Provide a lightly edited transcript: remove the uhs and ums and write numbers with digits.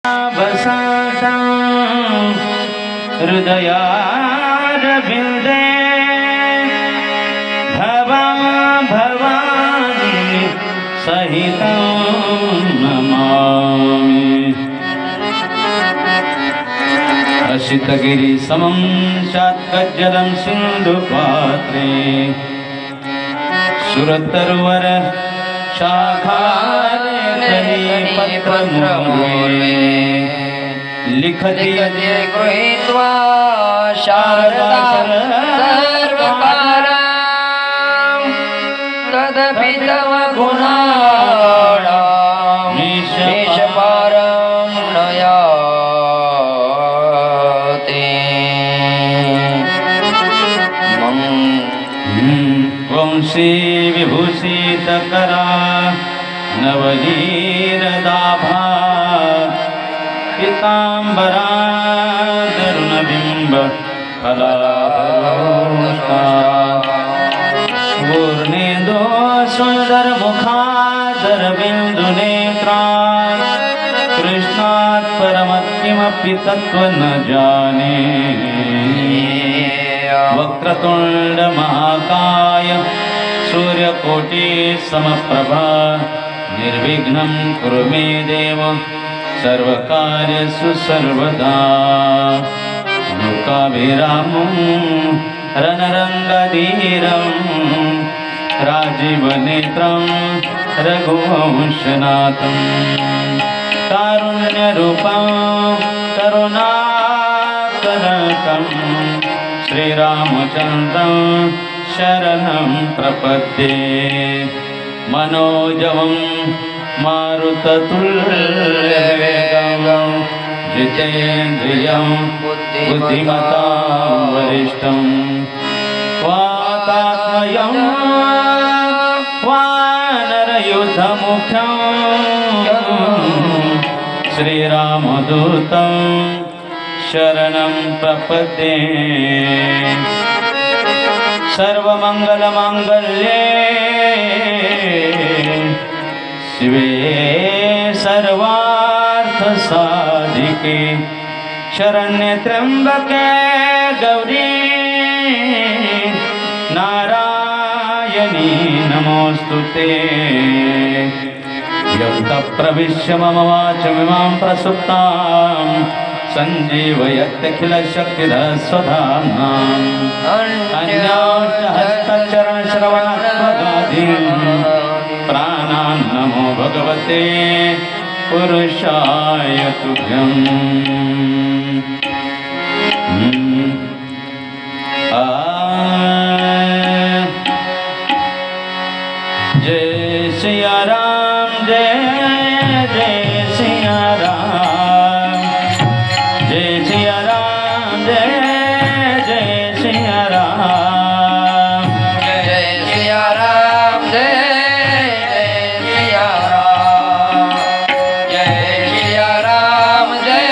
बसता हृदयारविंदे भवा भवानी सहितं नमामि। असितगिरिसमं शात्कज्जलं सिन्धुपात्रे सुरतरुवर शाखाले पत्रमूले लिखति गृहीत्वा शारदा सर्वकारं तदपि तव गुणाणां ईशपारं नयाति। वंशी विभूषितकरा नवनीरदाभा पीताम्बरा तरुणबिम्ब फलाधरोष्टा पूर्णेन्दो सुन्दरमुखादरबिन्दुनेत्रा कृष्णात् परमत् किमपि तत्त्वं न जाने। वक्रतुण्डमहाकाय सूर्यकोटिसमप्रभा निर्विघ्नं कुरु मे देव सर्वकार्येषु सर्वदा। लोकाभिरामं रणरङ्गधीरं राजीवनेत्रं रघुवंशनाथं कारुण्यरूपं करुणाकरकं श्रीरामचन्द्रं शरणं प्रपद्ये। मनोजवं मारुततुल्यवेगं जितेन्द्रियं बुद्धिमतां वरिष्ठं वातात्मयं वानरयुधमुख्यं श्रीरामदूतं शरणं प्रपद्ये। सर्वमङ्गलमाङ्गल्ये शिवे सर्वार्थसाधिके शरण्ये त्र्यम्बके गौरी नारायणी नमोऽस्तुते। यं प्रविश्य मम वाचमिमां प्रसुप्तां सञ्जीवयत्यखिलशक्तिधस्वधाम्नाम् अन्याश्चहस्तचरणश्रवणत्वगादीन् प्राणान् नमो भगवते पुरुषाय तुभ्यम्। जय सिया राम जय जय सिया राम जय सिया राम जय जय सिया राम जय सिया राम जय जय सिया राम जय सिया राम जय